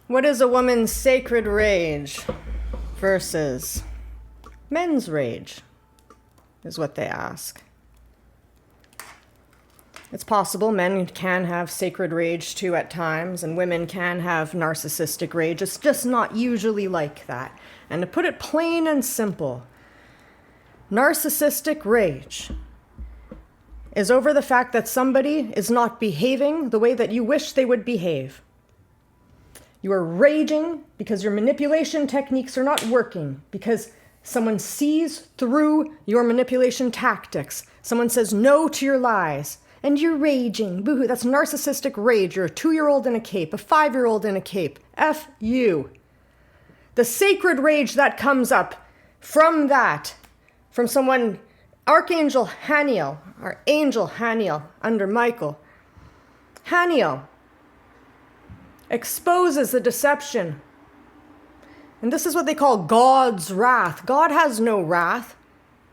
What is a woman's sacred rage versus men's rage, is what they ask. It's possible men can have sacred rage too at times, and women can have narcissistic rage. It's just not usually like that. And to put it plain and simple, narcissistic rage is over the fact that somebody is not behaving the way that you wish they would behave. You are raging because your manipulation techniques are not working, because someone sees through your manipulation tactics. Someone says no to your lies, and you're raging. Boo-hoo, that's narcissistic rage. You're a 2-year-old in a cape, a 5-year-old in a cape. F you. The sacred rage that comes up from that, from someone, Archangel Haniel, or Angel Haniel under Michael. Haniel exposes the deception. And this is what they call God's wrath. God has no wrath.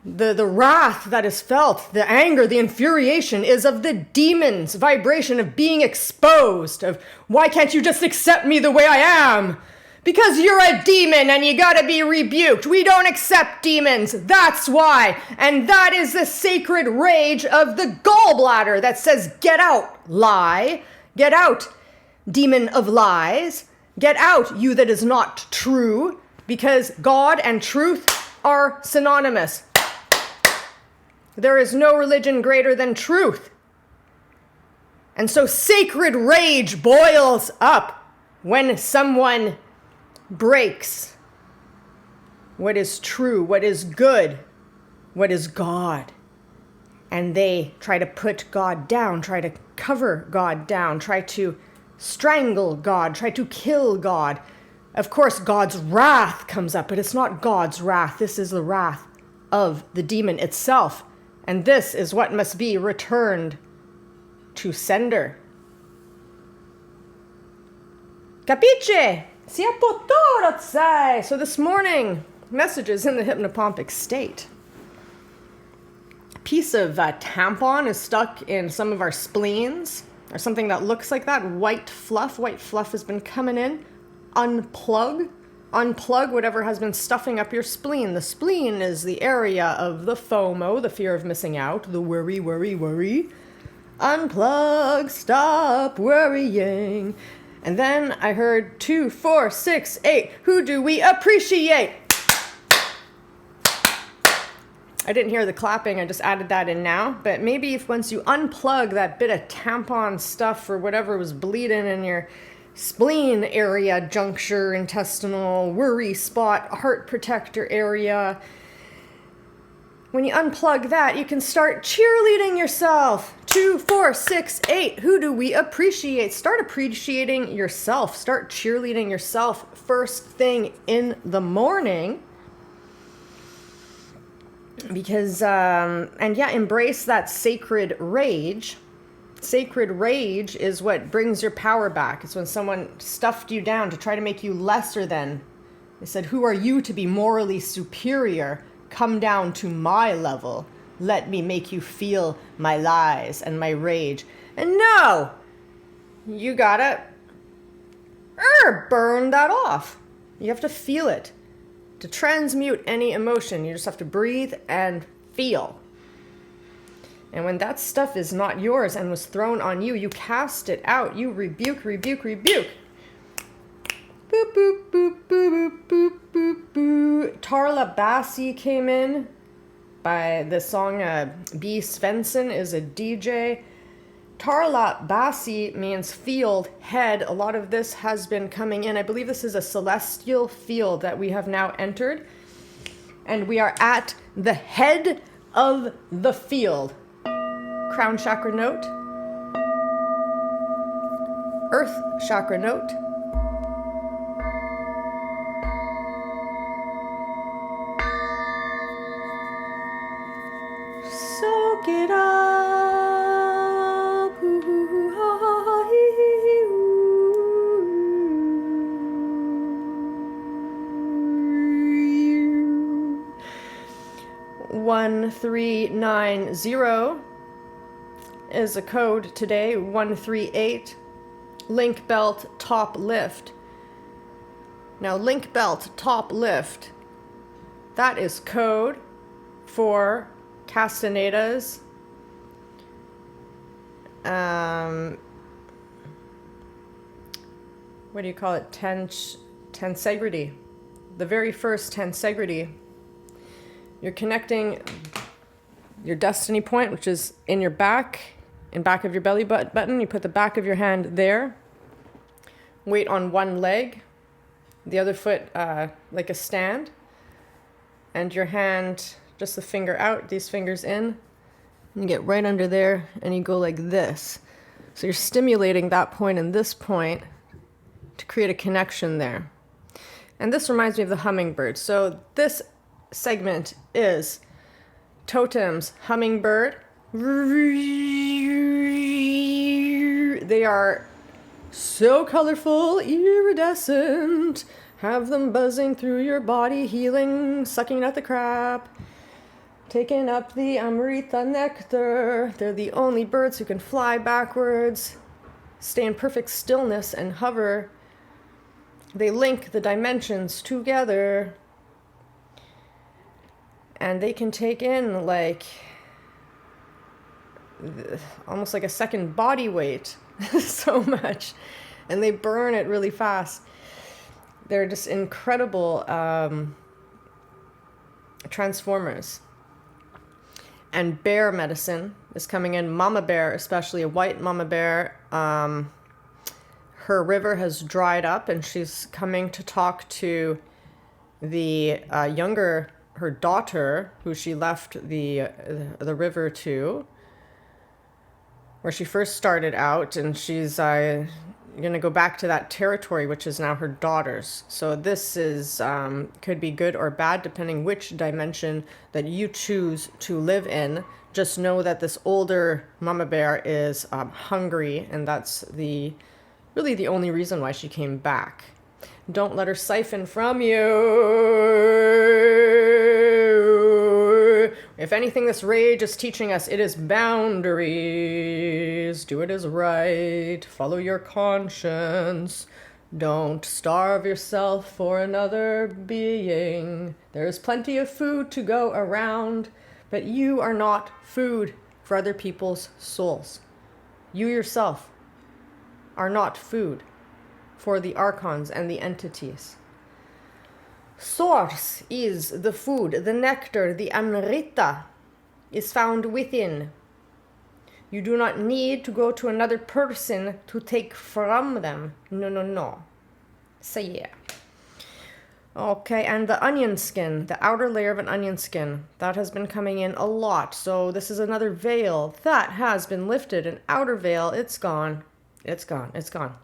The wrath that is felt, the anger, the infuriation is of the demon's vibration of being exposed, of why can't you just accept me the way I am? Because you're a demon and you gotta be rebuked. We don't accept demons. That's why. And that is the sacred rage of the gallbladder that says, get out, lie. Get out, demon of lies. Get out, you that is not true. Because God and truth are synonymous. There is no religion greater than truth. And so sacred rage boils up when someone breaks what is true, what is good, what is God. And they try to put God down, try to cover God down, try to strangle God, try to kill God. Of course, God's wrath comes up, but it's not God's wrath. This is the wrath of the demon itself. And this is what must be returned to sender. Capiche? So this morning, messages in the hypnopompic state. A piece of tampon is stuck in some of our spleens, or something that looks like that. White fluff has been coming in. Unplug whatever has been stuffing up your spleen. The spleen is the area of the FOMO, the fear of missing out, the worry. Unplug, stop worrying. And then I heard 2, 4, 6, 8. Who do we appreciate? I didn't hear the clapping. I just added that in now. But maybe if once you unplug that bit of tampon stuff or whatever was bleeding in your spleen area, juncture, intestinal, worry spot, heart protector area, when you unplug that, you can start cheerleading yourself. 2, 4, 6, 8. Who do we appreciate? Start appreciating yourself. Start cheerleading yourself first thing in the morning. Because, embrace that sacred rage. Sacred rage is what brings your power back. It's when someone stuffed you down to try to make you lesser than. They said, who are you to be morally superior? Come down to my level. Let me make you feel my lies and my rage. And no! You gotta burn that off. You have to feel it. To transmute any emotion, you just have to breathe and feel. And when that stuff is not yours and was thrown on you, you cast it out. You rebuke. Boop, boop, boop, boop, boop, boop, boop, boop. Tarla Bassi came in by the song B. Svensson is a DJ. Tarla Bassi means field, head. A lot of this has been coming in. I believe this is a celestial field that we have now entered. And we are at the head of the field. Crown chakra note. Earth chakra note. Soak it up. One 1390 is a code today. 138. Link belt top lift. Now, link belt, top lift. That is code for castanedas. What do you call it? Tensegrity. The very first tensegrity. You're connecting your destiny point, which is in your back, in back of your belly button. You put the back of your hand there. Weight on one leg. The other foot like a stand. And your hand, just the finger out, these fingers in. And you get right under there and you go like this. So you're stimulating that point and this point to create a connection there. And this reminds me of the hummingbird. So this segment is totems, hummingbird. They are so colorful, iridescent. Have them buzzing through your body, healing, sucking out the crap, taking up the Amrita nectar. They're the only birds who can fly backwards, stay in perfect stillness and hover. They link the dimensions together. And they can take in like almost like a second body weight. So much. And they burn it really fast. They're just incredible transformers. And bear medicine is coming in. Mama bear, especially a white mama bear. Her river has dried up and she's coming to talk to the her daughter, who she left the river to, where she first started out, and she's going to go back to that territory, which is now her daughter's. So this is could be good or bad, depending which dimension that you choose to live in. Just know that this older mama bear is hungry, and that's really the only reason why she came back. Don't let her siphon from you. If anything, this rage is teaching us, it is boundaries. Do it as right. Follow your conscience. Don't starve yourself for another being. There is plenty of food to go around, but you are not food for other people's souls. You yourself are not food for the archons and the entities. Source is the food, the nectar, the amrita is found within. You do not need to go to another person to take from them. No. Say yeah. Okay, and the onion skin, the outer layer of an onion skin, that has been coming in a lot. So this is another veil that has been lifted, an outer veil. It's gone. It's gone.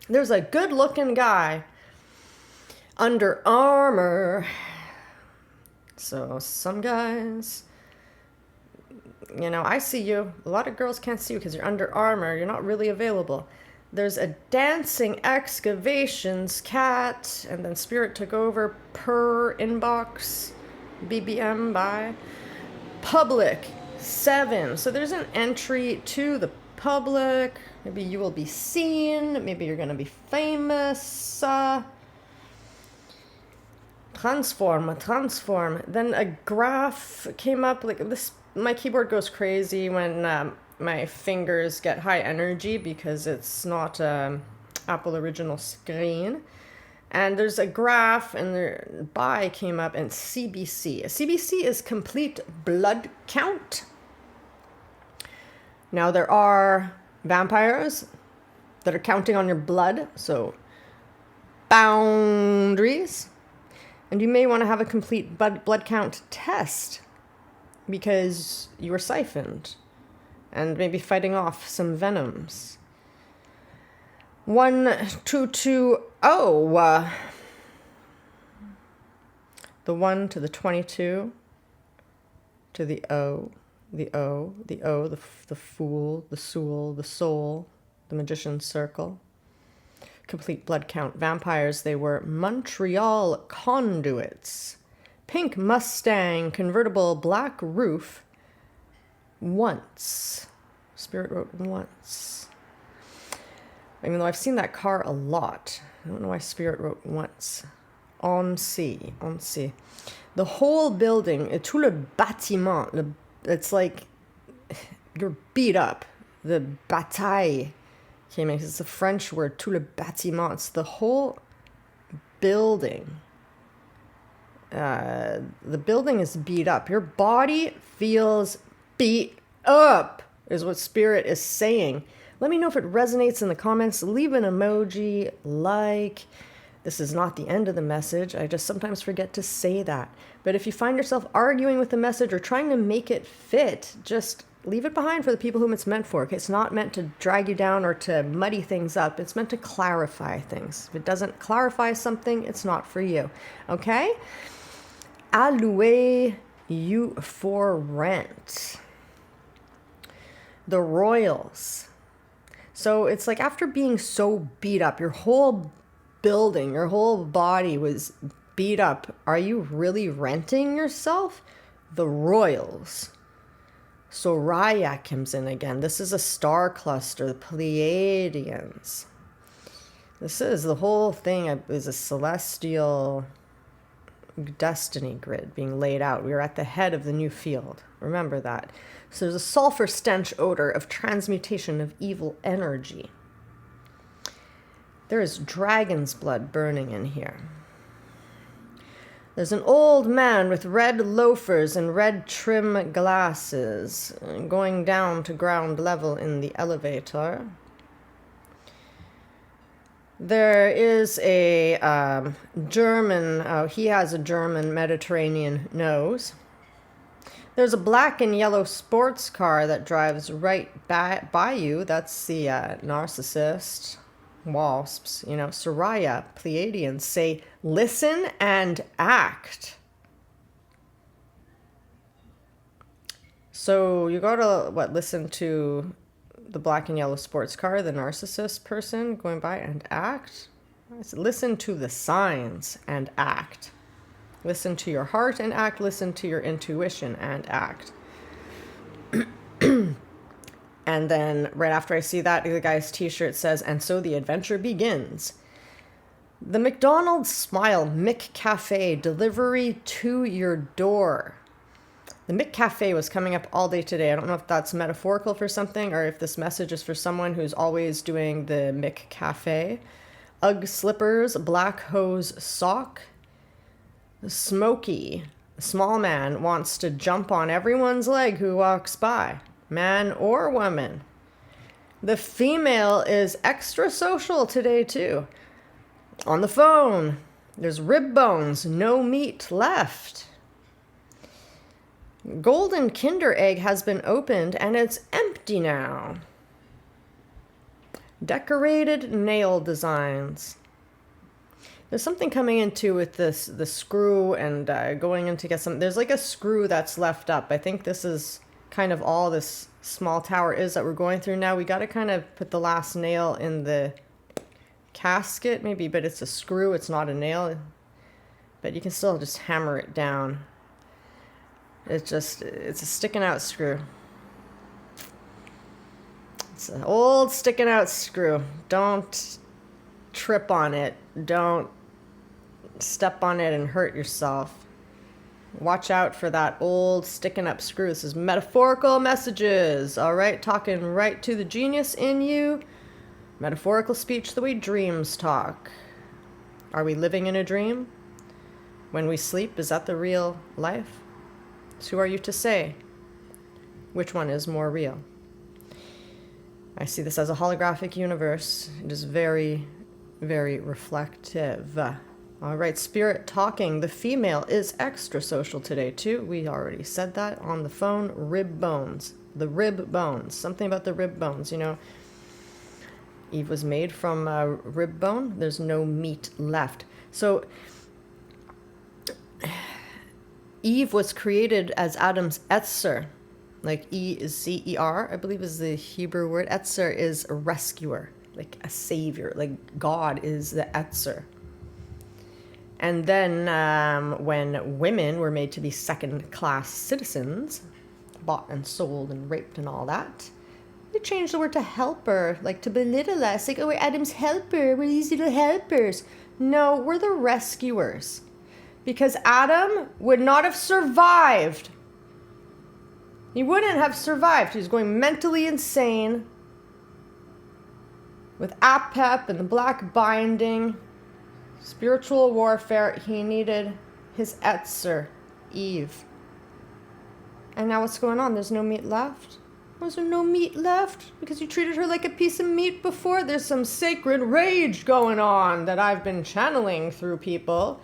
There's a good-looking guy under armor. So some guys, I see you. A lot of girls can't see you because you're under armor. You're not really available. There's a dancing excavations cat, and then spirit took over per inbox, BBM by public 7. So there's an entry to the public. Maybe you will be seen. Maybe you're going to be famous. Transform. Then a graph came up like this. My keyboard goes crazy when my fingers get high energy because it's not Apple original screen. And there's a graph, and the by came up, and CBC. CBC is complete blood count. Now there are vampires that are counting on your blood, so boundaries. And you may want to have a complete blood count test because you were siphoned and maybe fighting off some venoms. 1220. The 1 to the 22 to the O. The fool, the soul, the soul, the magician's circle. Complete blood count. Vampires, they were Montreal conduits. Pink Mustang, convertible, black roof. Once. Spirit wrote once. Even though I've seen that car a lot. I don't know why Spirit wrote once. On sea. The whole building, tout le bâtiment, it's like you're beat up. The bataille, okay, it's a French word, tout le bâtiment. It's the whole building. The building is beat up. Your body feels beat up, is what Spirit is saying. Let me know if it resonates in the comments. Leave an emoji, like. This is not the end of the message. I just sometimes forget to say that. But if you find yourself arguing with the message or trying to make it fit, just leave it behind for the people whom it's meant for. Okay? It's not meant to drag you down or to muddy things up. It's meant to clarify things. If it doesn't clarify something, it's not for you. Okay? Alloué you for rent. The Royals. So it's like after being so beat up, your whole building, your whole body was beat up. Are you really renting yourself? The Royals. So Raya comes in again. This is a star cluster, the Pleiadians. This is the whole thing is a celestial destiny grid being laid out. We are at the head of the new field. Remember that. So there's a sulfur stench odor of transmutation of evil energy. There is dragon's blood burning in here. There's an old man with red loafers and red trim glasses going down to ground level in the elevator. There is a German, he has a German Mediterranean nose. There's a black and yellow sports car that drives right by you. That's the narcissist. Wasps, Soraya, Pleiadians say, listen and act. So you gotta, listen to the black and yellow sports car, the narcissist person going by, and act? Listen to the signs and act. Listen to your heart and act. Listen to your intuition and act. And then right after I see that, the guy's t-shirt says, and so the adventure begins. The McDonald's Smile McCafe delivery to your door. The McCafe was coming up all day today. I don't know if that's metaphorical for something or if this message is for someone who's always doing the McCafe. Ugg slippers, black hose sock. Smokey, the small man, wants to jump on everyone's leg who walks by. Man or woman. The female is extra social today too. On the phone. There's rib bones, no meat left. Golden Kinder egg has been opened and it's empty now. Decorated nail designs. There's something coming into with this, the screw and going in to get some. There's like a screw that's left up. I think this is kind of all this small tower is that we're going through now. We got to kind of put the last nail in the casket maybe, but it's a screw, it's not a nail, but you can still just hammer it down. It's a sticking out screw. It's an old sticking out screw. Don't trip on it. Don't step on it and hurt yourself. Watch out for that old sticking up screw. This is metaphorical messages, all right? Talking right to the genius in you. Metaphorical speech the way dreams talk. Are we living in a dream? When we sleep, is that the real life? So who are you to say? Which one is more real? I see this as a holographic universe. It is very, very reflective. All right, spirit talking. The female is extra social today, too. We already said that on the phone. Rib bones. The rib bones. Something about the rib bones, Eve was made from rib bone. There's no meat left. So Eve was created as Adam's Etzer. Like E-Z-E-R, I believe is the Hebrew word. Etzer is a rescuer, like a savior. Like God is the Etzer. And then when women were made to be second-class citizens, bought and sold and raped and all that, They changed the word to helper, like to belittle us. Like, oh, we're Adam's helper. We're these little helpers. No, we're the rescuers. Because Adam would not have survived. He wouldn't have survived. He was going mentally insane. With Apep and the black binding. Spiritual warfare. He needed his Etzer, Eve. And now what's going on? There's no meat left? Was there no meat left? Because you treated her like a piece of meat before? There's some sacred rage going on that I've been channeling through people.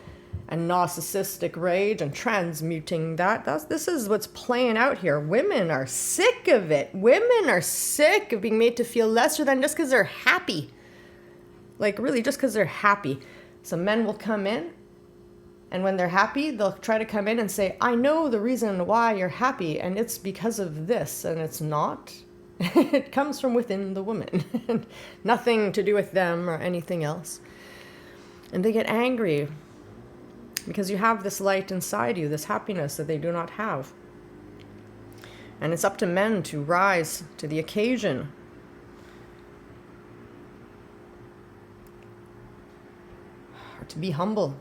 And narcissistic rage and transmuting that. This is what's playing out here. Women are sick of it. Women are sick of being made to feel lesser than just because they're happy. Like really just because they're happy. Some men will come in. And when they're happy, they'll try to come in and say, I know the reason why you're happy, and it's because of this, and it's not. It comes from within the woman. Nothing to do with them or anything else. And they get angry because you have this light inside you, this happiness that they do not have. And it's up to men to rise to the occasion. Or to be humble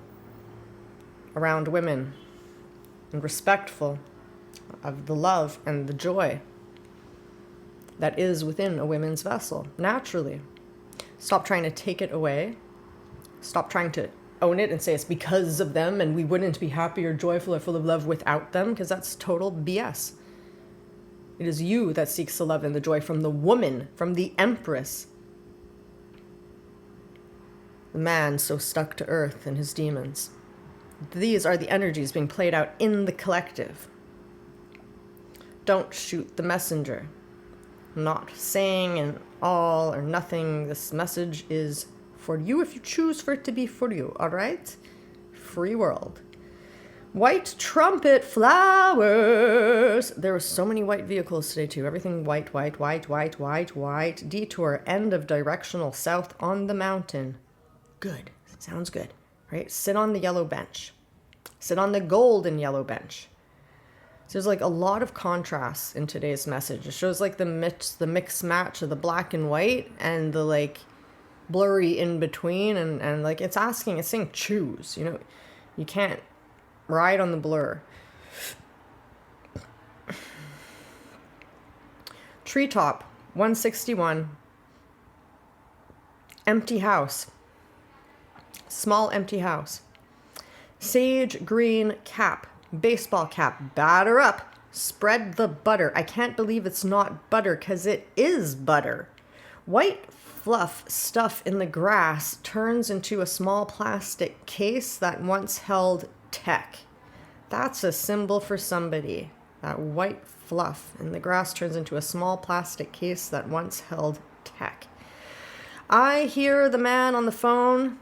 around women and respectful of the love and the joy that is within a woman's vessel, naturally. Stop trying to take it away. Stop trying to own it and say it's because of them and we wouldn't be happy or joyful or full of love without them, because that's total BS. It is you that seeks the love and the joy from the woman, from the Empress. The man so stuck to earth and his demons. These are the energies being played out in the collective. Don't shoot the messenger. I'm not saying an all or nothing. This message is for you if you choose for it to be for you, all right? Free world. White trumpet flowers. There were so many white vehicles today too. Everything white, white, white, white, white, white. Detour, end of directional south on the mountain. Good. Sounds good. Right? Sit on the yellow bench. Sit on the golden yellow bench. So there's like a lot of contrast in today's message. It shows like the mix match of the black and white and the like blurry in between, and like it's saying choose. You know, you can't ride on the blur. Treetop 161. Empty house. Small empty house. Sage green cap. Baseball cap. Batter up. Spread the butter. I can't believe it's not butter because it is butter. White fluff stuff in the grass turns into a small plastic case that once held tech. That's a symbol for somebody. That white fluff in the grass turns into a small plastic case that once held tech. I hear the man on the phone.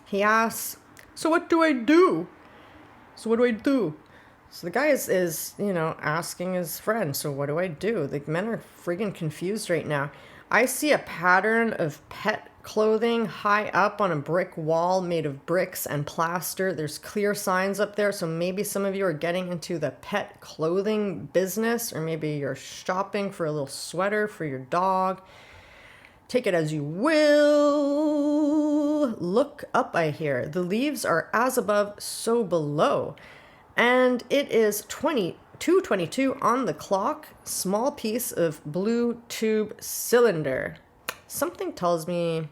He asks, so what do I do? So the guy is asking his friend, so what do I do? The men are friggin' confused right now. I see a pattern of pet clothing high up on a brick wall made of bricks and plaster. There's clear signs up there, so maybe some of you are getting into the pet clothing business, or maybe you're shopping for a little sweater for your dog. Take it as you will. Look up, I hear. The leaves are as above, so below. And it is 2:22 on the clock. Small piece of blue tube cylinder. Something tells me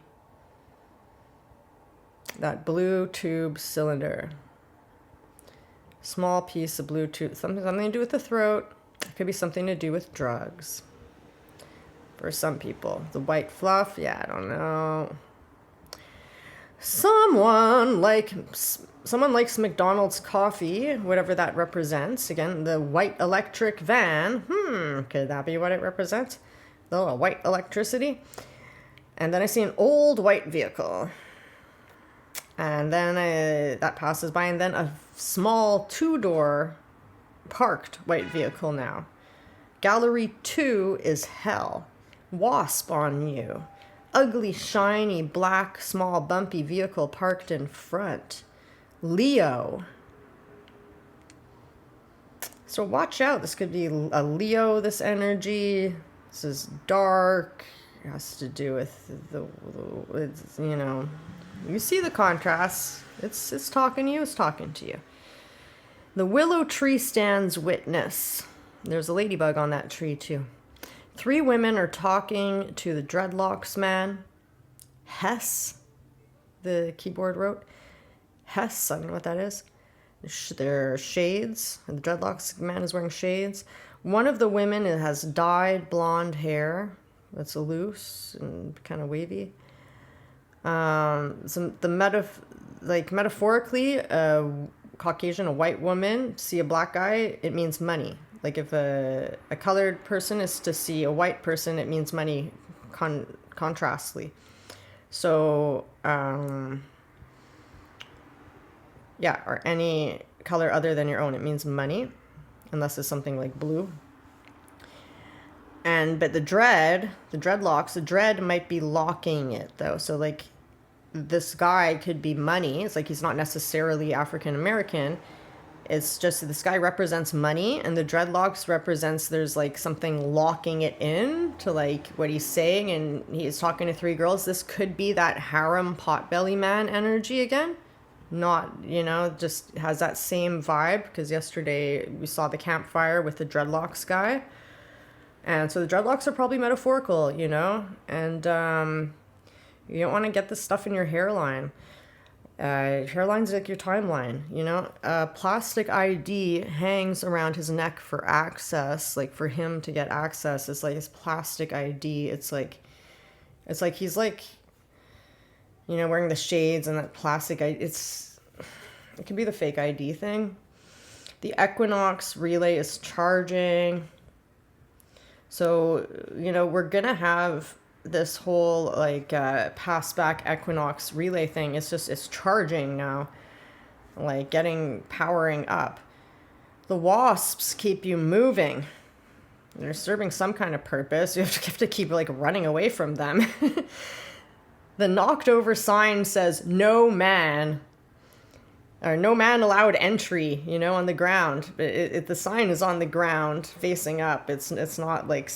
that blue tube cylinder. Small piece of blue tube. Something to do with the throat. It could be something to do with drugs. For some people. The white fluff, yeah, I don't know. Someone likes McDonald's coffee, whatever that represents. Again, the white electric van. Could that be what it represents? Oh, white electricity. And then I see an old white vehicle. And then that passes by, and then a small 2-door parked white vehicle now. Gallery 2 is hell. Wasp on you. Ugly, shiny, black, small, bumpy vehicle parked in front. Leo. So watch out. This could be a Leo, this energy. This is dark. It has to do with it's, you know, you see the contrast. It's talking to you. It's talking to you. The willow tree stands witness. There's a ladybug on that tree too. 3 women are talking to the dreadlocks man. Hess, the keyboard wrote. Hess, I don't know what that is. They're shades. The dreadlocks man is wearing shades. One of the women has dyed blonde hair that's loose and kind of wavy. Metaphorically, a Caucasian, a white woman, see a black guy, it means money. Like if a colored person is to see a white person, it means money contrastly. So, yeah, or any color other than your own, it means money, unless it's something like blue. But the dreadlocks, the dread might be locking it though. So like this guy could be money. It's like he's not necessarily African American. It's just this guy represents money, and the dreadlocks represents there's like something locking it in to like what he's saying, and he's talking to 3 girls. This could be that harem potbelly man energy again. Not, you know, just has that same vibe, because yesterday we saw the campfire with the dreadlocks guy. And so the dreadlocks are probably metaphorical, you know, and you don't want to get this stuff in your hairline. Hairline's like your timeline, you know. Plastic ID hangs around his neck for access, like for him to get access. It's like his plastic ID. It's like he's like, you know, wearing the shades and that plastic ID. It could be the fake ID thing. The equinox relay is charging. So, you know, we're going to have this whole like pass back equinox relay thing. It's charging now, like powering up. The wasps keep you moving. They're serving some kind of purpose. You have to keep like running away from them. The knocked over sign says no man, or no man allowed entry, you know, on the ground. The sign is on the ground facing up. It's not like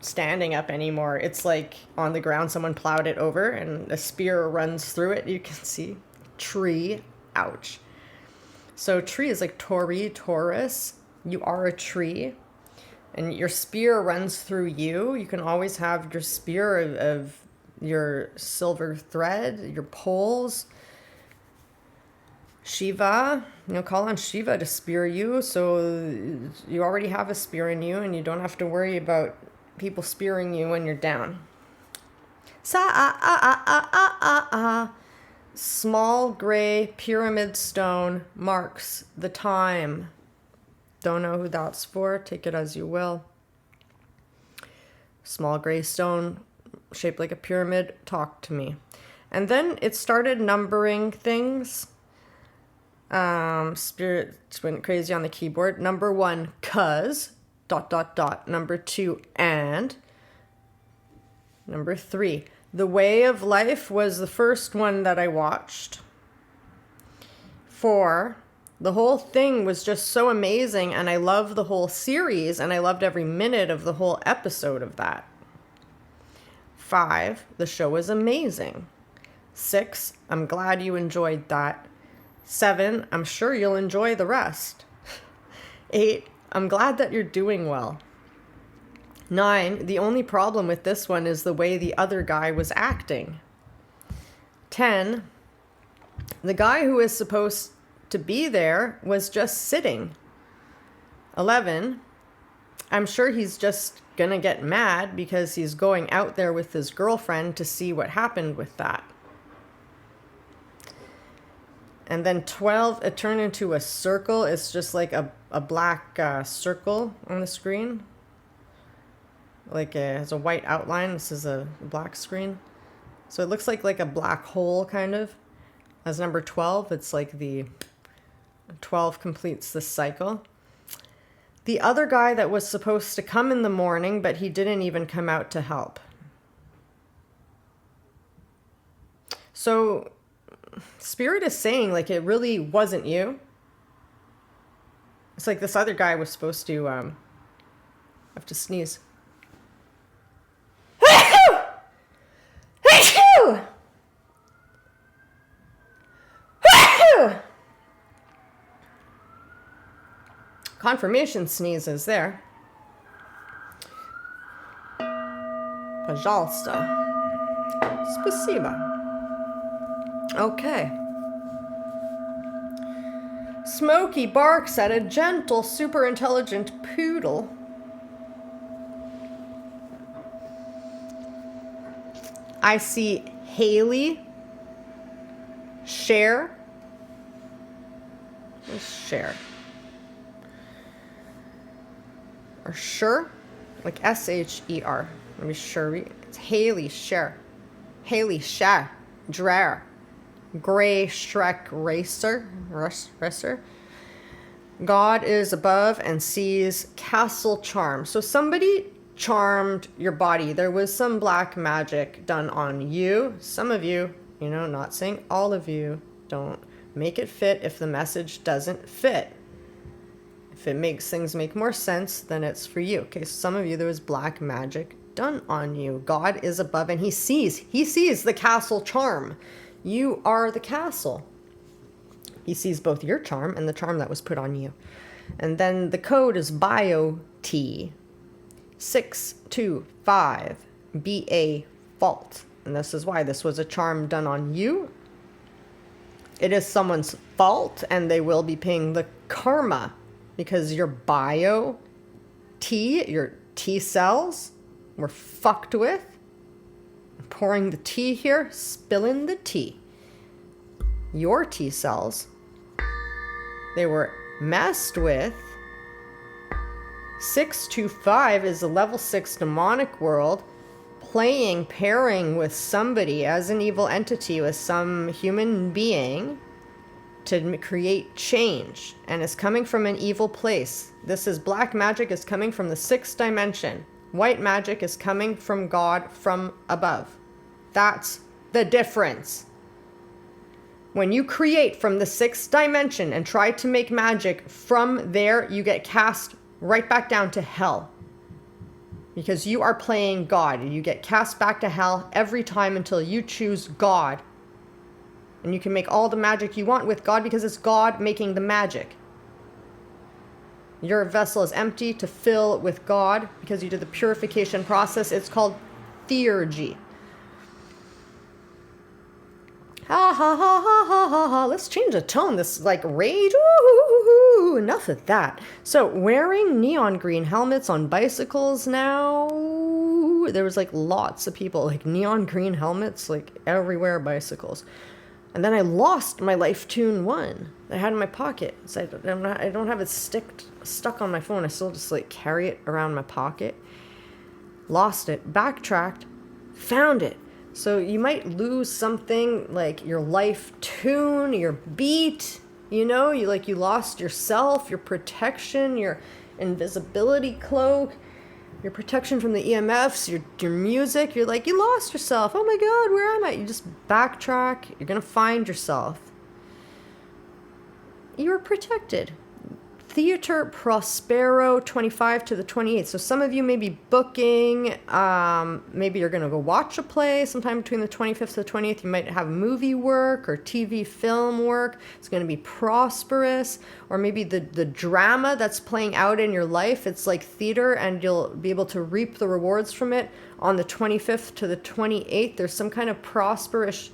standing up anymore. It's like on the ground. Someone plowed it over and a spear runs through it. You can see tree. Ouch. So tree is like Taurus. You are a tree, and your spear runs through you. You can always have your spear of your silver thread, your poles. Shiva, you know, call on Shiva to spear you. So you already have a spear in you, and you don't have to worry about people spearing you when you're down. Small gray pyramid stone marks the time. Don't know who that's for. Take it as you will. Small gray stone shaped like a pyramid. Talk to me. And then it started numbering things. Spirit went crazy on the keyboard. Number 1, 'cause, ... Number 2, and. Number 3, The Way of Life was the first one that I watched. 4, the whole thing was just so amazing, and I love the whole series, and I loved every minute of the whole episode of that. 5, the show is amazing. 6, I'm glad you enjoyed that. 7, I'm sure you'll enjoy the rest. 8, I'm glad that you're doing well. 9, the only problem with this one is the way the other guy was acting. 10, the guy who is supposed to be there was just sitting. 11, I'm sure he's just gonna get mad because he's going out there with his girlfriend to see what happened with that. And then 12, it turned into a circle. It's just like a black circle on the screen. Like it has a white outline. This is a black screen. So it looks like a black hole kind of. As number 12, it's like the 12 completes the cycle. The other guy that was supposed to come in the morning, but he didn't even come out to help. So Spirit is saying like it really wasn't you. It's like this other guy was supposed to, I have to sneeze. Woo! Confirmation sneezes there. Пожалуйста. Спасибо. Okay. Smokey barks at a gentle, super intelligent poodle. I see Haley, Cher. What's Cher? Or Sure? Like S-H-E-R. Let me sure. It's Haley, Cher. Haley, Cher. Drer. Gray Shrek Racer. God is above and sees castle charm. So somebody charmed your body. There was some black magic done on you. Some of you, not saying all of you, don't make it fit if the message doesn't fit. If it makes things make more sense, then it's for you. Okay, so some of you, there was black magic done on you. God is above and he sees the castle charm. You are the castle. He sees both your charm and the charm that was put on you. And then the code is BIOT 625 BA fault. And this is why this was a charm done on you. It is someone's fault and they will be paying the karma because your your T cells were fucked with. I'm pouring the tea here, spilling the tea. Your T cells, they were messed with. 625 is a level 6 demonic world, pairing with somebody as an evil entity with some human being to create change, and is coming from an evil place. This is black magic is coming from the 6th dimension. White magic is coming from God from above. That's the difference. When you create from the 6th dimension and try to make magic from there, you get cast right back down to hell. Because you are playing God. You get cast back to hell every time until you choose God. And you can make all the magic you want with God because it's God making the magic. Your vessel is empty to fill with God because you did the purification process. It's called theurgy. Ha ha ha ha ha ha ha. Let's change the tone. This like rage. Ooh, enough of that. So wearing neon green helmets on bicycles now. There was like lots of people like neon green helmets like everywhere bicycles. And then I lost my Life Tune 1 that I had in my pocket. So I don't have it stuck on my phone. I still just like carry it around my pocket. Lost it, backtracked, found it. So you might lose something like your Life Tune, your beat, you lost yourself, your protection, your invisibility cloak, your protection from the EMFs, your music. You're like, you lost yourself. Oh my God, where am I? You just backtrack. You're going to find yourself. You are protected. Theater Prospero 25 to the 28th. So some of you may be booking. Maybe you're going to go watch a play sometime between the 25th to the 28th. You might have movie work or TV film work. It's going to be prosperous. Or maybe the drama that's playing out in your life. It's like theater and you'll be able to reap the rewards from it on the 25th to the 28th. There's some kind of prosperous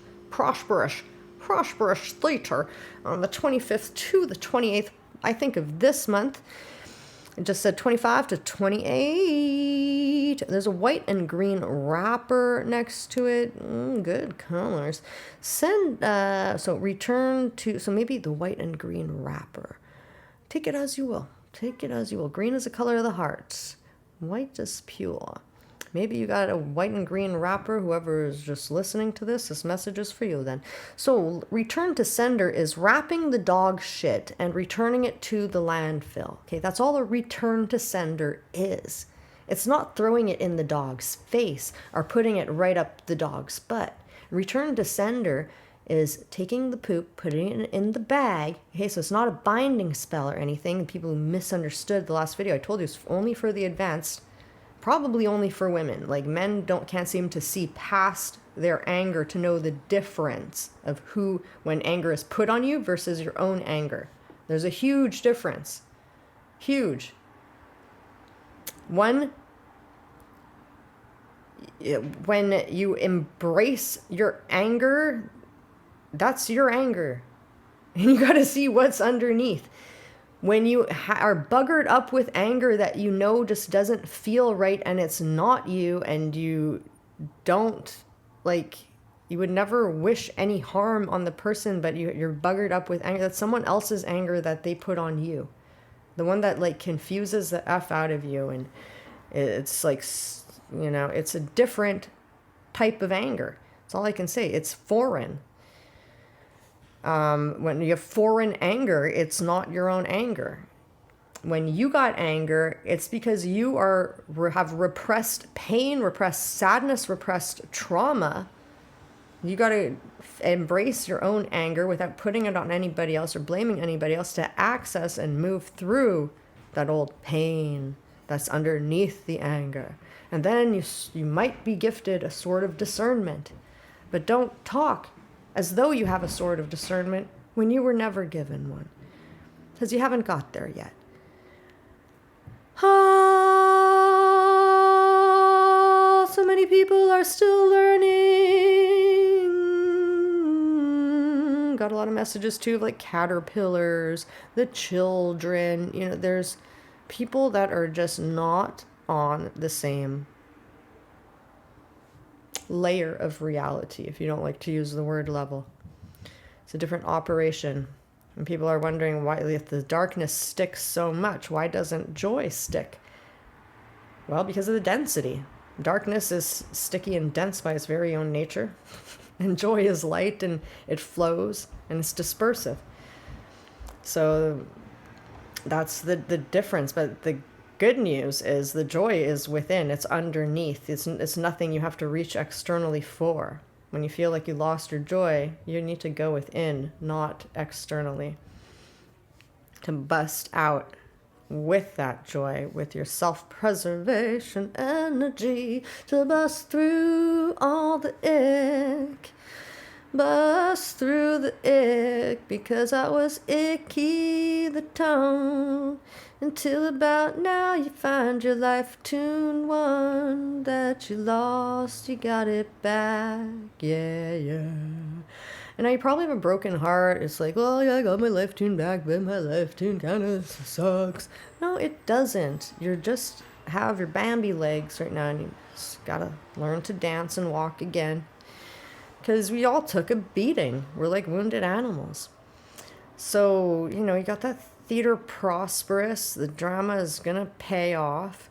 theater on the 25th to the 28th. I think of this month. It just said 25 to 28. There's a white and green wrapper next to it. Good colors. So maybe the white and green wrapper. Take it as you will. Green is the color of the heart. White is pure. Maybe you got a white and green wrapper. Whoever is just listening to this message is for you then. So return to sender is wrapping the dog shit and returning it to the landfill. Okay, that's all a return to sender is. It's not throwing it in the dog's face or putting it right up the dog's butt. Return to sender is taking the poop, putting it in the bag. Okay, so it's not a binding spell or anything. People who misunderstood the last video, I told you it's only for the advanced. Probably only for women. Like men can't seem to see past their anger to know the difference of when anger is put on you versus your own anger. There's a huge difference. Huge. One, when you embrace your anger, that's your anger. And you got to see what's underneath. When you are buggered up with anger that you know just doesn't feel right and it's not you, and you don't, like, you would never wish any harm on the person, but you're buggered up with anger. That's someone else's anger that they put on you. The one that, like, confuses the F out of you. And it's like, you know, it's a different type of anger. That's all I can say. It's foreign. When you have foreign anger, it's not your own anger. When you got anger, it's because you have repressed pain, repressed sadness, repressed trauma. You got to embrace your own anger without putting it on anybody else or blaming anybody else to access and move through that old pain that's underneath the anger. And then you might be gifted a sword of discernment. But don't talk as though you have a sword of discernment when you were never given one, because you haven't got there yet. So many people are still learning. Got a lot of messages too, of like caterpillars, the children. You know, there's people that are just not on the same layer of reality, if you don't like to use the word level. It's a different operation. And people are wondering why, if the darkness sticks so much, why doesn't joy stick? Well, because of the density. Darkness is sticky and dense by its very own nature. And joy is light and it flows and it's dispersive. So that's the difference. But the good news is the joy is within. It's underneath. It's nothing you have to reach externally for. When you feel like you lost your joy, you need to go within, not externally, to bust out with that joy, with your self-preservation energy, to bust through all the ick. Bust through the ick, because I was icky the tone. Until about now you find your life tuned one that you lost, you got it back, yeah. And now you probably have a broken heart. It's like, well, yeah, I got my life tuned back, but my life tune kind of sucks. No, it doesn't. You just have your Bambi legs right now, and you just gotta learn to dance and walk again. Because we all took a beating. We're like wounded animals. So, you know, you got that theater prosperous. The drama is going to pay off.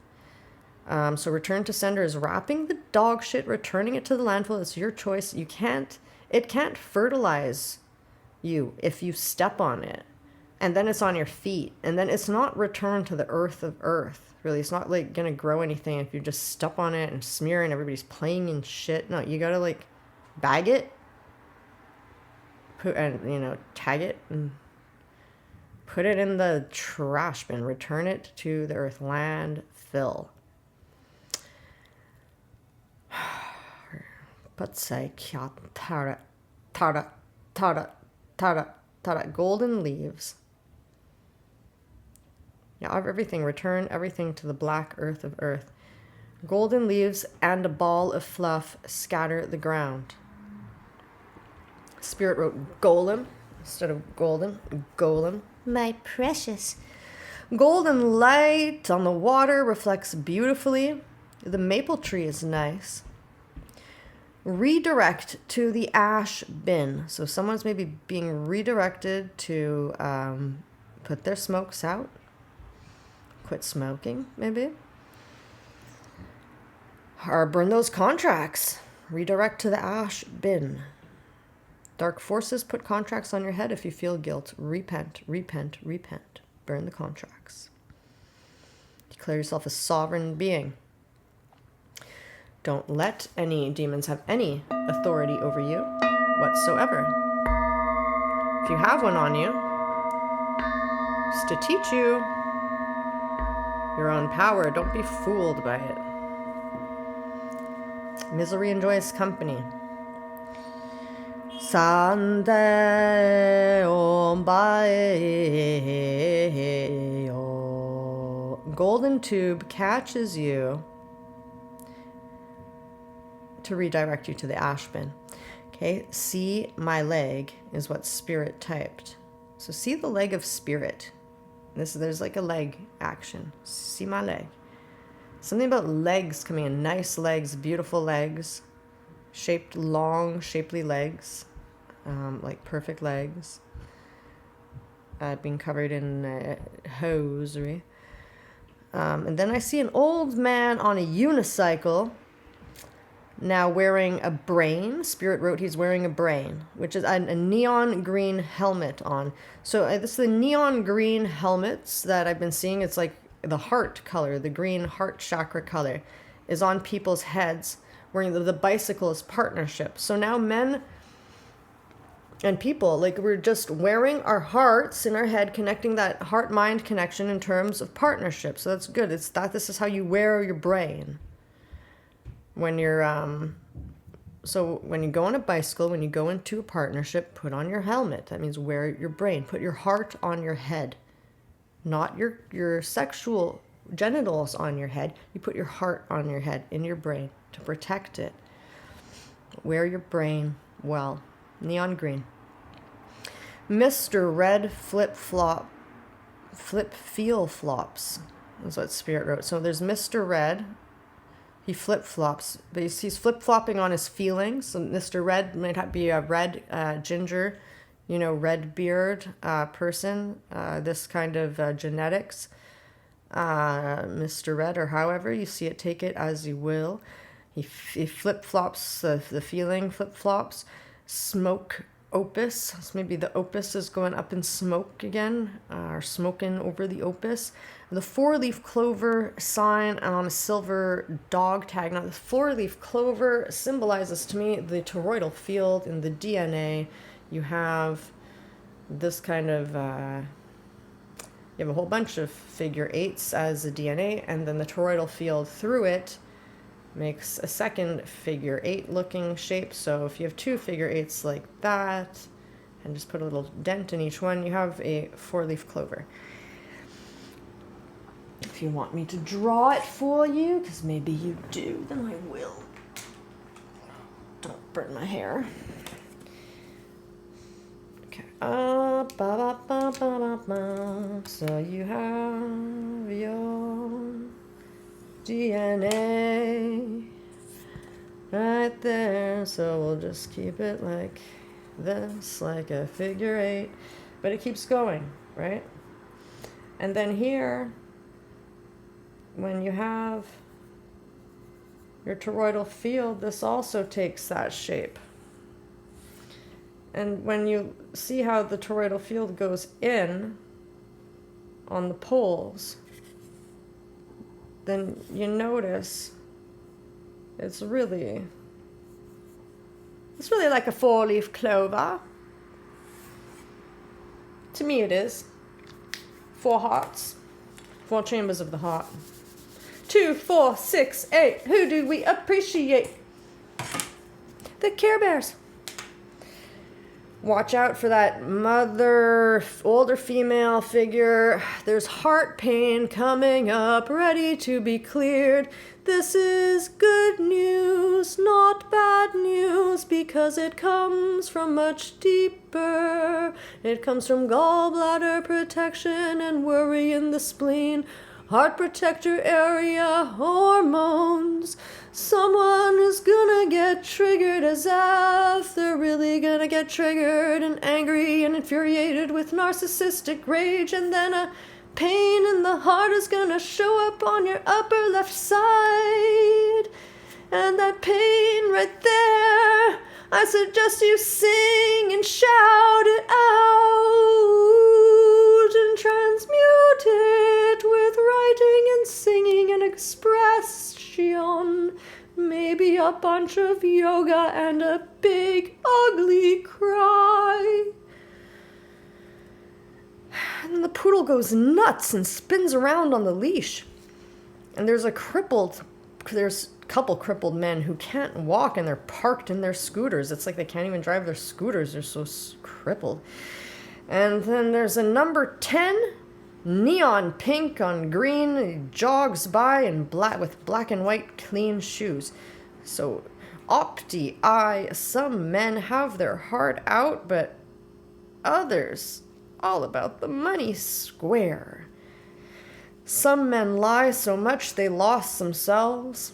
So return to sender is wrapping the dog shit, returning it to the landfill. It's your choice. It can't fertilize you if you step on it. And then it's on your feet. And then it's not returned to the earth of earth. Really, it's not like going to grow anything if you just step on it and smear and everybody's playing and shit. No, you got to like bag it, tag it and put it in the trash bin. Return it to the earth. Landfill. Golden leaves. Yeah, everything. Return everything to the black earth of earth. Golden leaves and a ball of fluff scatter the ground. Spirit wrote golem instead of golden. Golem. My precious. Golden light on the water reflects beautifully. The maple tree is nice. Redirect to the ash bin. So someone's maybe being redirected to put their smokes out. Quit smoking, maybe. Or burn those contracts. Redirect to the ash bin. Dark forces put contracts on your head if you feel guilt. Repent, repent, repent. Burn the contracts. Declare yourself a sovereign being. Don't let any demons have any authority over you whatsoever. If you have one on you, it's to teach you your own power. Don't be fooled by it. Misery enjoys company. Sande ombaeo. Golden tube catches you to redirect you to the ash bin. Okay, see my leg is what spirit typed. So see the leg of spirit. There's like a leg action. See my leg. Something about legs coming in. Nice legs, beautiful legs. Shaped, long, shapely legs. Like perfect legs. Being covered in hosiery. And then I see an old man on a unicycle. Now wearing a brain. Spirit wrote he's wearing a brain, which is a neon green helmet on. So this is the neon green helmets that I've been seeing. It's like the heart color, the green heart chakra color is on people's heads. Wearing the bicycle is partnership. So now men and people, like we're just wearing our hearts in our head, connecting that heart-mind connection in terms of partnership. So that's good. This is how you wear your brain. When you're, so when you go on a bicycle, when you go into a partnership, put on your helmet. That means wear your brain. Put your heart on your head. Not your sexual genitals on your head. You put your heart on your head, in your brain, to protect it. Wear your brain well. Neon green. Mr. Red feel flops. That's what Spirit wrote. So there's Mr. Red. He flip-flops, but he's flip-flopping on his feelings. So Mr. Red might be a red ginger, red beard person, this kind of genetics. Mr. Red, or however you see it, take it as you will. He flip-flops, the feeling flip-flops. Smoke opus. So maybe the opus is going up in smoke again, or smoking over the opus. The 4-leaf clover sign on a silver dog tag. Now, the 4-leaf clover symbolizes to me the toroidal field in the DNA. You have this kind of, you have a whole bunch of figure 8s as a DNA, and then the toroidal field through it makes a second figure 8 looking shape. So if you have 2 figure 8s like that, and just put a little dent in each one, you have a 4-leaf clover. If you want me to draw it for you, because maybe you do, then I will. Don't burn my hair. Okay. So you have your DNA right there. So we'll just keep it like this, like a figure 8. But it keeps going, right? And then here, when you have your toroidal field, this also takes that shape. And when you see how the toroidal field goes in on the poles, then you notice it's really like a 4-leaf clover. To me it is. 4 hearts. 4 chambers of the heart. 2, 4, 6, 8. Who do we appreciate? The Care Bears. Watch out for that older female figure. There's heart pain coming up, ready to be cleared. This is good news, not bad news, because it comes from much deeper. It comes from gallbladder protection and worry in the spleen. Heart protector area hormones. Someone is gonna get triggered as if they're really gonna get triggered and angry and infuriated with narcissistic rage, and then a pain in the heart is gonna show up on your upper left side. And that pain right there, I suggest you sing and shout it out and transmute it with writing and singing and expression. Maybe a bunch of yoga and a big ugly cry. And the poodle goes nuts and spins around on the leash. And there's couple crippled men who can't walk and they're parked in their scooters. It's like they can't even drive their scooters. They're so crippled. And then there's a number 10, neon pink on green. He jogs by in black with black and white clean shoes. So opti eye, some men have their heart out, but others all about the money square. Some men lie so much they lost themselves.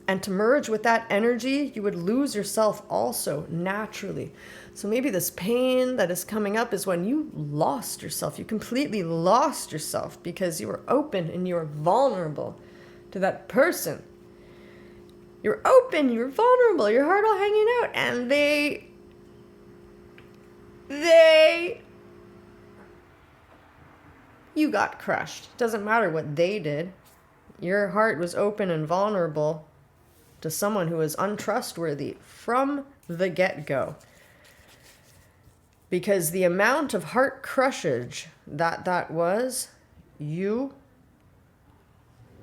And to merge with that energy, you would lose yourself also naturally. So maybe this pain that is coming up is when you lost yourself. You completely lost yourself because you were open and you were vulnerable to that person. You're open, you're vulnerable, your heart all hanging out, and they you got crushed. Doesn't matter what they did. Your heart was open and vulnerable to someone who is untrustworthy from the get-go. Because the amount of heart crushage that was, you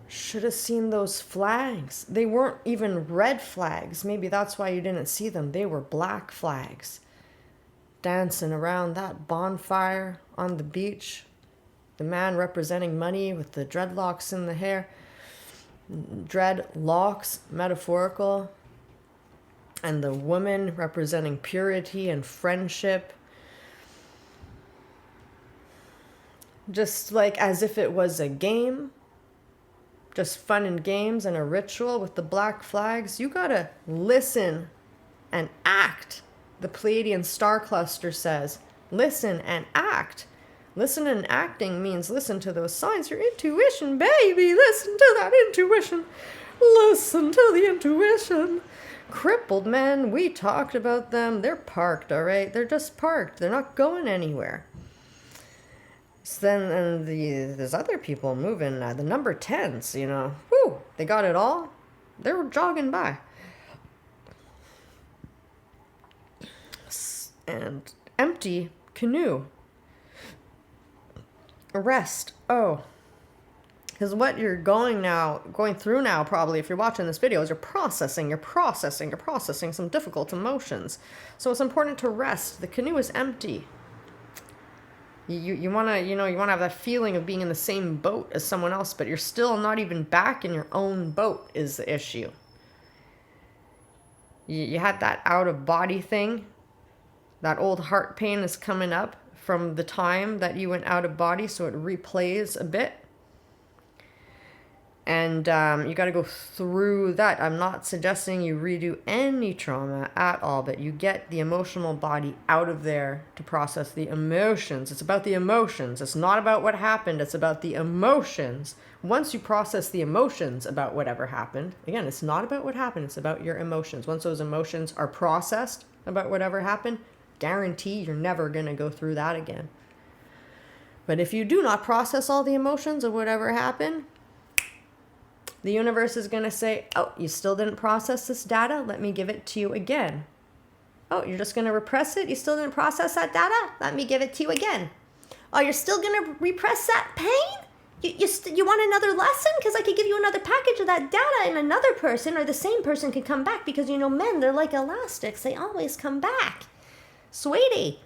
should have seen those flags. They weren't even red flags. Maybe that's why you didn't see them. They were black flags. Dancing around that bonfire on the beach. The man representing money with the dreadlocks in the hair. Dreadlocks, metaphorical. And the woman representing purity and friendship. Just like as if it was a game. Just fun and games and a ritual with the black flags. You gotta listen and act. The Pleiadian star cluster says, listen and act. Listen and acting means listen to those signs. Your intuition, baby. Listen to that intuition. Listen to the intuition. Crippled men, we talked about them. They're parked, all right? They're just parked. They're not going anywhere. So then there's other people moving. The number 10s, you know. Whoo, they got it all. They were jogging by. And empty canoe. Rest. Oh. Because what you're going through now, probably, if you're watching this video, is you're processing some difficult emotions. So it's important to rest. The canoe is empty. You want to have that feeling of being in the same boat as someone else, but you're still not even back in your own boat is the issue. You had that out of body thing. That old heart pain is coming up from the time that you went out of body, so it replays a bit. And you got to go through that. I'm not suggesting you redo any trauma at all, but you get the emotional body out of there to process the emotions. It's about the emotions. It's not about what happened. It's about the emotions. Once you process the emotions about whatever happened, again, it's not about what happened. It's about your emotions. Once those emotions are processed about whatever happened, guarantee you're never going to go through that again. But if you do not process all the emotions of whatever happened, the universe is going to say, oh, you still didn't process this data? Let me give it to you again. Oh, you're just going to repress it? You still didn't process that data? Let me give it to you again. Oh, you're still going to repress that pain? You want another lesson? Because I could give you another package of that data and another person or the same person could come back because, men, they're like elastics. They always come back. Sweetie,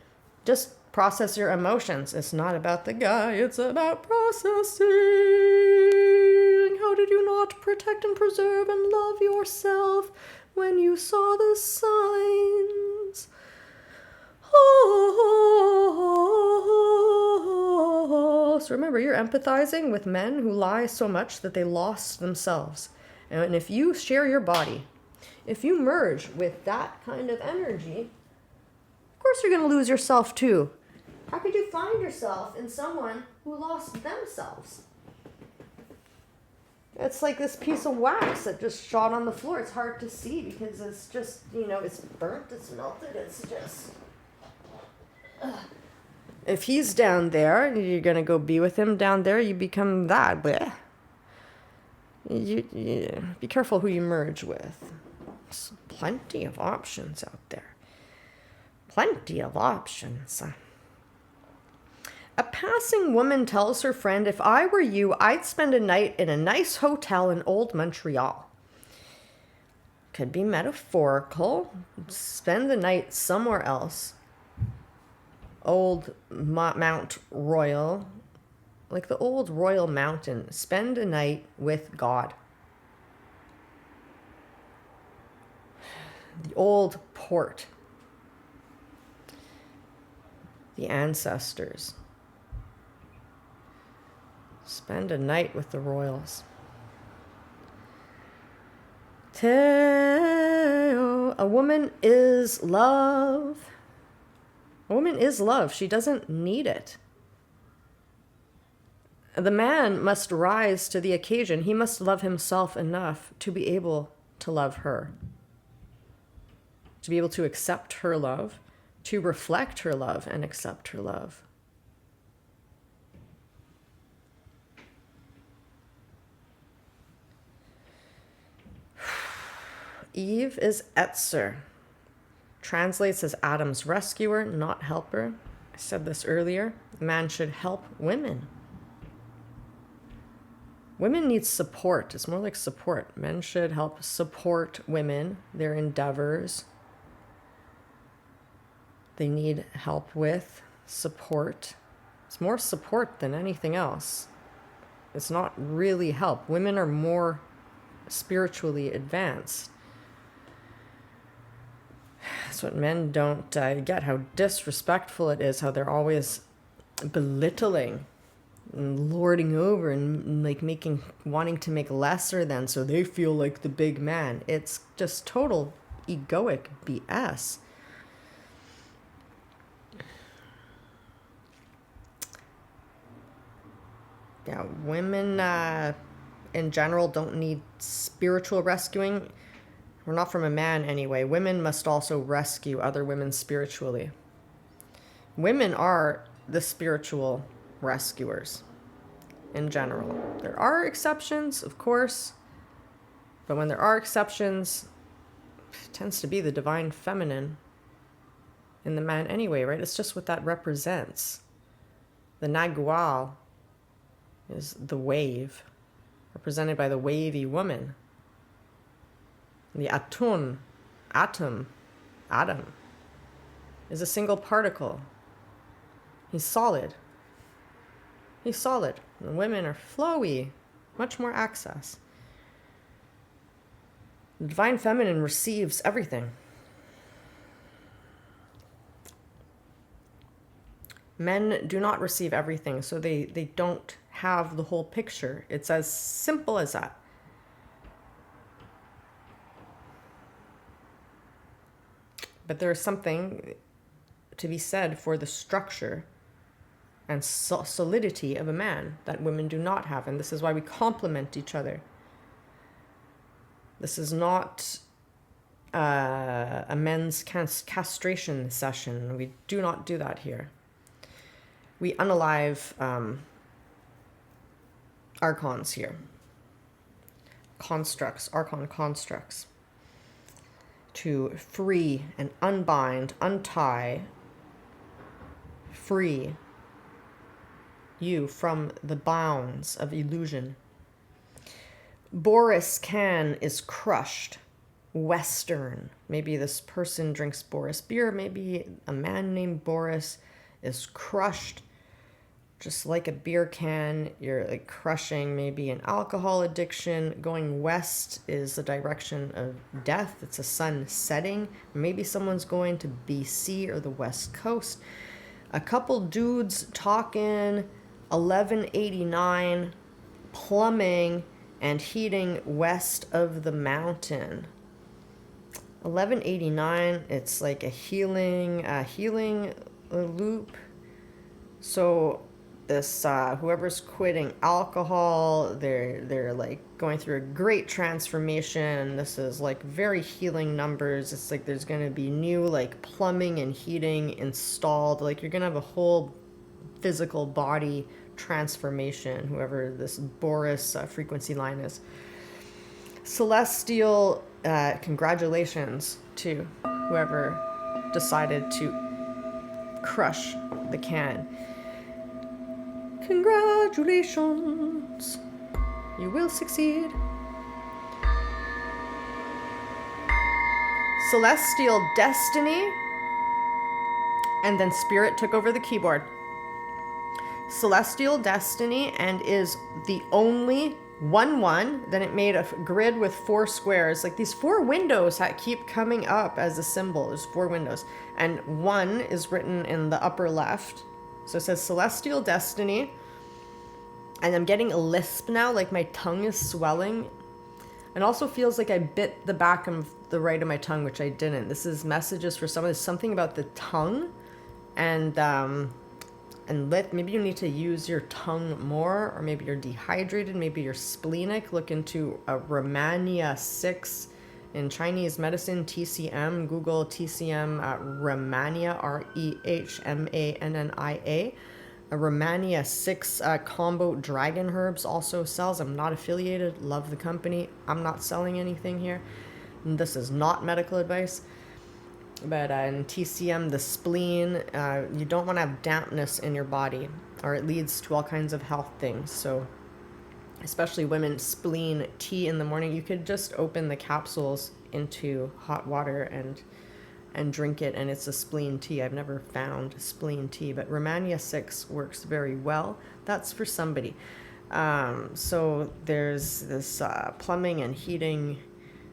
just process your emotions. It's not about the guy. It's about processing. How did you not protect and preserve and love yourself when you saw the signs? Oh. So remember, you're empathizing with men who lie so much that they lost themselves. And if you share your body, if you merge with that kind of energy, of course you're going to lose yourself too. How could you find yourself in someone who lost themselves? It's like this piece of wax that just shot on the floor. It's hard to see because it's just, it's burnt, it's melted, it's just... If he's down there, you're going to go be with him down there, you become that. Bleh. You be careful who you merge with. There's plenty of options out there. Plenty of options. A passing woman tells her friend, if I were you, I'd spend a night in a nice hotel in old Montreal. could be metaphorical. Spend the night somewhere else. Old Mount Royal, like the old royal mountain. Spend a night with God. The old port. The ancestors. Spend a night with the royals. A woman is love. A woman is love. She doesn't need it. The man must rise to the occasion. He must love himself enough to be able to love her. To be able to accept her love. To reflect her love and accept her love. Eve is Etzer. Translates as Adam's rescuer, not helper. I said this earlier. Man should help women. Women need support. It's more like support. Men should help support women, their endeavors. They need help with support. It's more support than anything else. It's not really help. Women are more spiritually advanced. That's what men don't get, how disrespectful it is, how they're always belittling and lording over and like wanting to make lesser than so they feel like the big man. It's just total egoic BS. Yeah, women in general don't need spiritual rescuing. We're not from a man anyway. Women must also rescue other women spiritually. Women are the spiritual rescuers in general. There are exceptions, of course, but when there are exceptions, it tends to be the divine feminine in the man anyway, right? It's just what that represents. The Nagual is the wave, represented by the wavy woman. The Atum, Adam, is a single particle. He's solid. He's solid. And women are flowy, much more access. The divine feminine receives everything. Men do not receive everything, so they don't have the whole picture. It's as simple as that. But there is something to be said for the structure and solidity of a man that women do not have. And this is why we complement each other. This is not a men's castration session. We do not do that here. We unalive archons here. Constructs, archon constructs. To free and unbind, untie, free you from the bounds of illusion. Boris can is crushed. Western. Maybe this person drinks Boris beer. Maybe a man named Boris is crushed. Just like a beer can, you're like crushing maybe an alcohol addiction. Going west is the direction of death. It's a sun setting. Maybe someone's going to BC or the West Coast. A couple dudes talking 1189, plumbing and heating west of the mountain. 1189, it's like a healing loop. So this whoever's quitting alcohol, they're like going through a great transformation. This is like very healing numbers. It's like there's going to be new like plumbing and heating installed. Like you're going to have a whole physical body transformation, whoever this Boris frequency line is. Celestial congratulations to whoever decided to crush the can. Congratulations, you will succeed. Celestial Destiny, and then Spirit took over the keyboard. Celestial Destiny, and is the only 1-1. Then it made a grid with 4 squares. Like these 4 windows that keep coming up as a symbol. There's 4 windows. And 1 is written in the upper left. So it says Celestial Destiny. And I'm getting a lisp now, like my tongue is swelling. It also feels like I bit the back of the right of my tongue, which I didn't. This is messages for someone. There's something about the tongue, and maybe you need to use your tongue more, or maybe you're dehydrated, maybe you're splenic. Look into a Rehmannia 6 in Chinese medicine, TCM. Google TCM Rehmannia, Rehmannia. A Rehmannia 6 combo dragon herbs also sells. I'm not affiliated. Love the company. I'm not selling anything here. And this is not medical advice. But in TCM, the spleen, you don't want to have dampness in your body, or it leads to all kinds of health things. So especially women, spleen tea in the morning, you could just open the capsules into hot water and drink it, and it's a spleen tea. I've never found spleen tea, but Rehmannia 6 works very well. That's for somebody. So there's this plumbing and heating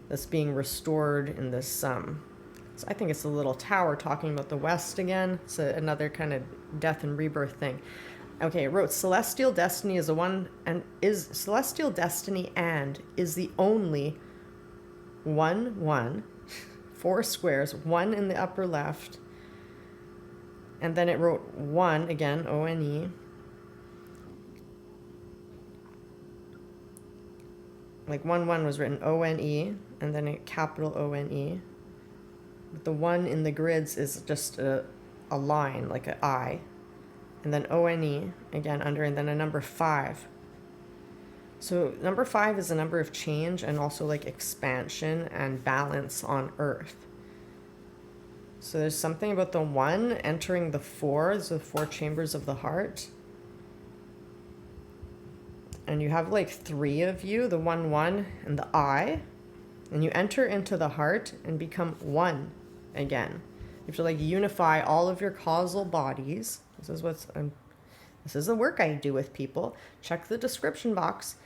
that's being restored in this, so I think it's a little tower talking about the West again. It's another kind of death and rebirth thing. Okay, it wrote Celestial Destiny is the one, and is Celestial Destiny and is the only 1-1. 4 squares, 1 in the upper left, and then it wrote 1 again, O-N-E. Like 1-1 was written O-N-E, and then a capital O-N-E. But the 1 in the grids is just a line, like an I, and then O-N-E again under, and then a number 5. So number 5 is a number of change and also like expansion and balance on Earth. So there's something about the 1 entering the 4, the 4 chambers of the heart. And you have like 3 of you, the 1-1 and the I. And you enter into the heart and become 1 again. You have to like unify all of your causal bodies. This is the work I do with people. Check the description box.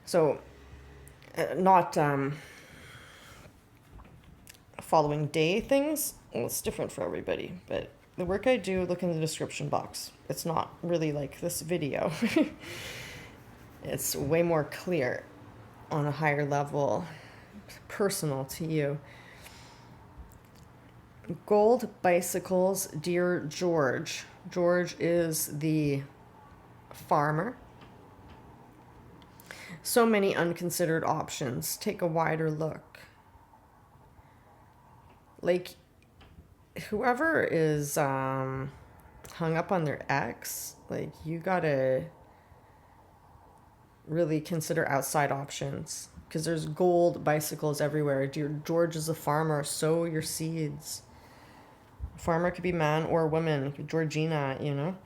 So, not following day things. Well, it's different for everybody. But the work I do, look in the description box. It's not really like this video. It's way more clear on a higher level, personal to you. Gold bicycles, dear George. George is the farmer. So many unconsidered options. Take a wider look. Like, whoever is hung up on their ex, like, you gotta really consider outside options, because there's gold bicycles everywhere. Dear George is a farmer. Sow your seeds. A farmer could be man or woman. Georgina, you know.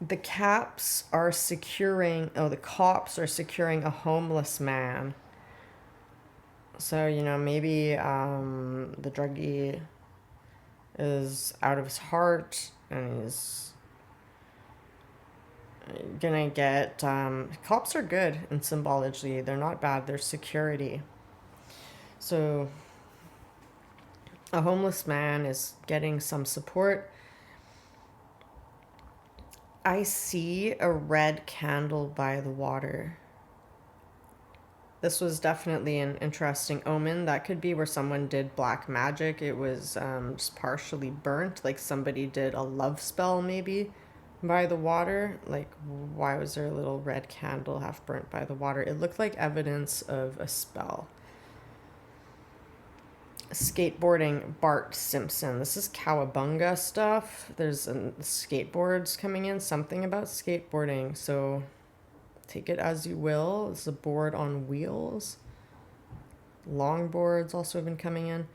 The cops are securing a homeless man. So, you know, maybe the druggie is out of his heart and he's gonna get... cops are good in symbology. They're not bad. They're security. So a homeless man is getting some support. I see a red candle by the water. This was definitely an interesting omen. That could be where someone did black magic. It was just partially burnt, like somebody did a love spell maybe by the water. Like, why was there a little red candle half burnt by the water? It looked like evidence of a spell. Skateboarding, Bart Simpson. This is cowabunga stuff. There's skateboards coming in, something about skateboarding. So take it as you will. It's a board on wheels. Longboards also have been coming in.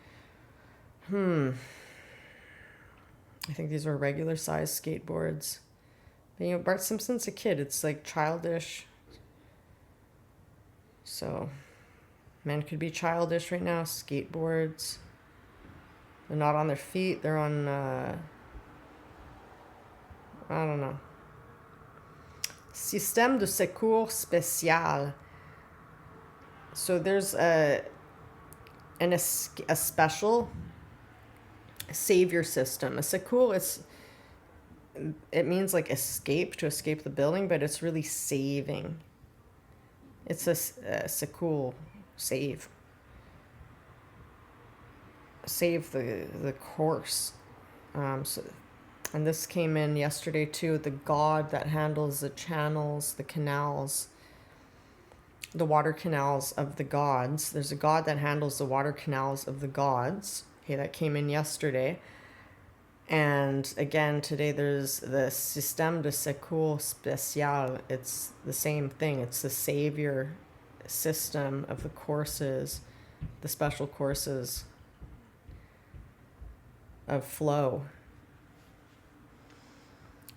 I think these are regular size skateboards. But, you know, Bart Simpson's a kid. It's like childish. So Men could be childish right now. Skateboards. They're not on their feet. They're on, I don't know. Système de secours spécial. So there's a special savior system. A secours, it means like escape, to escape the building, but it's really saving. It's a secours, save. Save the course. And this came in yesterday too. The god that handles the channels, the canals, the water canals of the gods. There's a god that handles the water canals of the gods. Okay, that came in yesterday. And again, today there's the Système de Secours Spécial. It's the same thing. It's the savior system of the courses, the special courses of flow.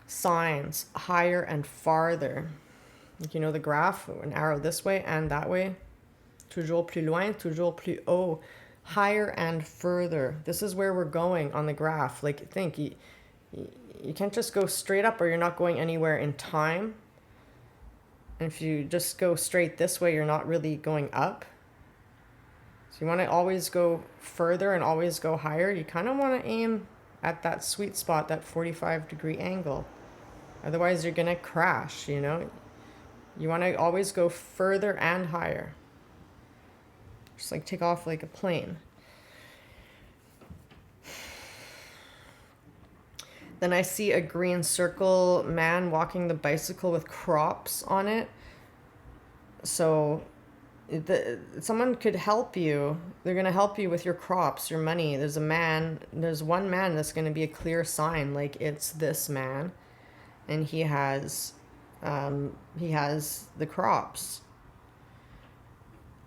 Signs, higher and farther. You know the graph, an arrow this way and that way. Toujours plus loin, toujours plus haut. Higher and further. This is where we're going on the graph. Like, think, you can't just go straight up or you're not going anywhere in time. And if you just go straight this way, you're not really going up. So you want to always go further and always go higher. You kind of want to aim at that sweet spot, that 45-degree angle. Otherwise, you're going to crash, you know. You want to always go further and higher. Just like take off like a plane. Then I see a green circle man walking the bicycle with crops on it. So someone could help you. They're going to help you with your crops, your money. There's one man that's going to be a clear sign, like it's this man. And he has the crops.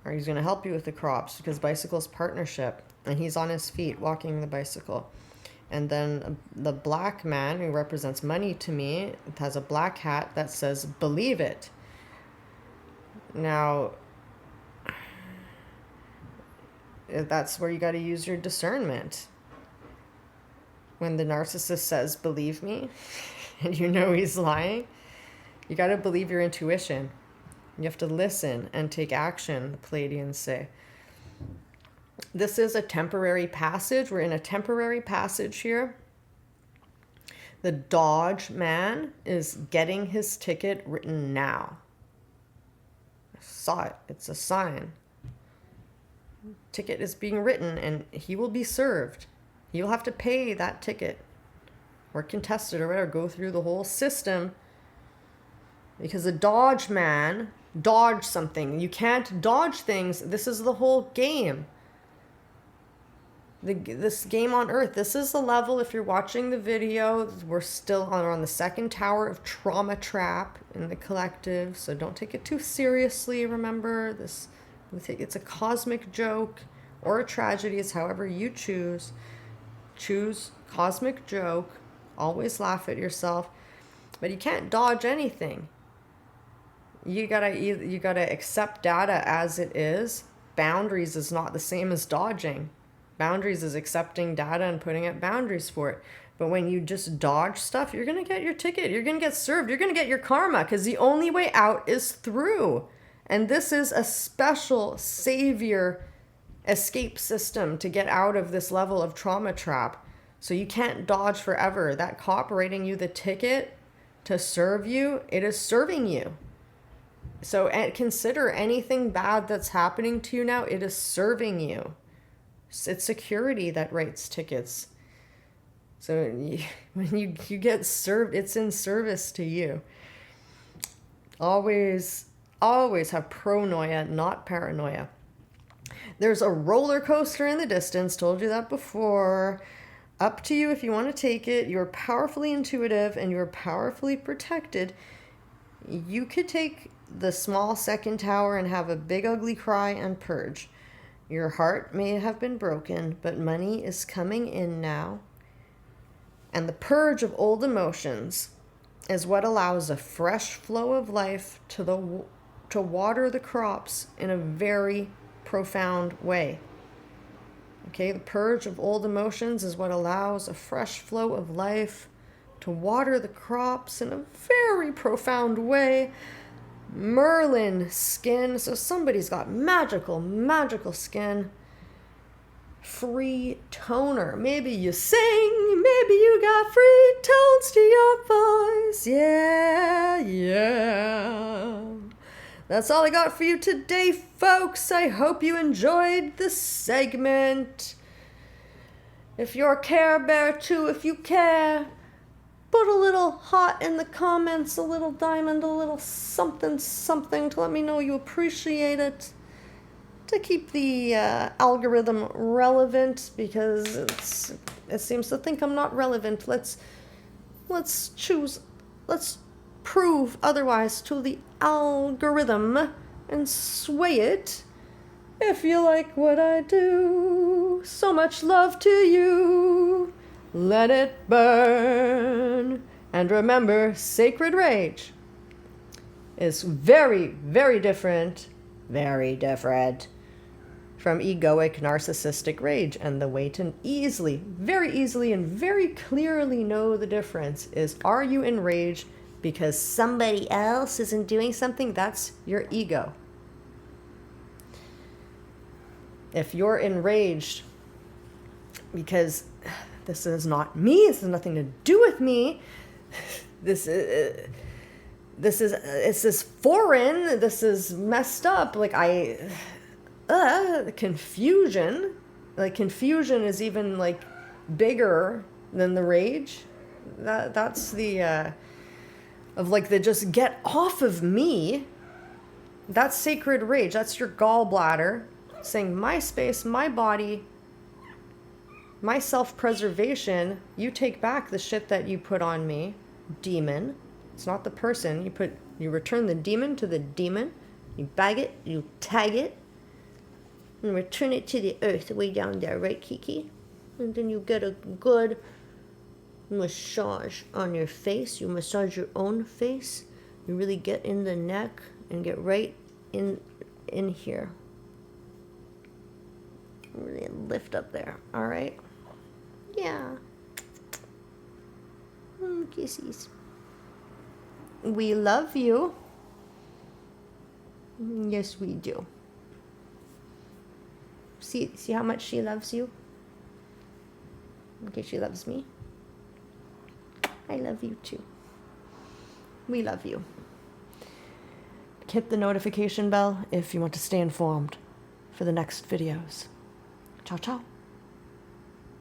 Or he's going to help you with the crops because bicycle's partnership. And he's on his feet walking the bicycle. And then the black man who represents money to me has a black hat that says, believe it. Now, that's where you got to use your discernment. When the narcissist says, believe me, and you know he's lying, you got to believe your intuition. You have to listen and take action, the Pleiadians say. This is a temporary passage. We're in a temporary passage here. The Dodge man is getting his ticket written now. I saw it. It's a sign. Ticket is being written and he will be served. You'll have to pay that ticket or contest it or whatever. Go through the whole system. Because the Dodge man dodged something. You can't dodge things. This is the whole game. This game on Earth. This is the level, if you're watching the video, we're still on the second tower of trauma trap in the collective. So don't take it too seriously. Remember, it's a cosmic joke or a tragedy. It's however you choose. Choose cosmic joke. Always laugh at yourself. But you can't dodge anything. You gotta accept data as it is. Boundaries is not the same as dodging. Boundaries is accepting data and putting up boundaries for it. But when you just dodge stuff, you're going to get your ticket. You're going to get served. You're going to get your karma because the only way out is through. And this is a special savior escape system to get out of this level of trauma trap. So you can't dodge forever. That cop writing you the ticket to serve you, it is serving you. So consider anything bad that's happening to you now, it is serving you. It's security that writes tickets. So when you get served, it's in service to you. Always have pronoia, not paranoia. There's a roller coaster in the distance. Told you that before. Up to you if you want to take it. You're powerfully intuitive and you're powerfully protected. You could take the small second tower and have a big ugly cry and purge. Your heart may have been broken, but money is coming in now. And the purge of old emotions is what allows a fresh flow of life to water the crops in a very profound way. Okay, the purge of old emotions is what allows a fresh flow of life to water the crops in a very profound way. Merlin skin, so somebody's got magical skin. Free toner. Maybe you sing, maybe you got free tones to your voice. Yeah. That's all I got for you today, folks. I hope you enjoyed the segment. If you're a Care Bear too, if you care, put a little heart in the comments, a little diamond, a little something to let me know you appreciate it. To keep the algorithm relevant, because it seems to think I'm not relevant. Let's prove otherwise to the algorithm and sway it. If you like what I do, so much love to you. Let it burn. And remember, sacred rage is very, very different from egoic narcissistic rage. And the way to very easily and very clearly know the difference is, are you enraged because somebody else isn't doing something? That's your ego. If you're enraged because this is not me, this has nothing to do with me, this is foreign, this is messed up, confusion is even bigger than the rage. That's the just get off of me. That's sacred rage. That's your gallbladder saying, my space, my body, my self-preservation. You take back the shit that you put on me, demon. It's not the person. You return the demon to the demon. You bag it, you tag it, and return it to the earth way down there, right, Kiki? And then you get a good massage on your face. You massage your own face. You really get in the neck and get right in here. Really lift up there, all right? Yeah. Kisses. We love you. Yes, we do. See how much she loves you? Okay, she loves me. I love you too. We love you. Hit the notification bell if you want to stay informed for the next videos. Ciao, ciao.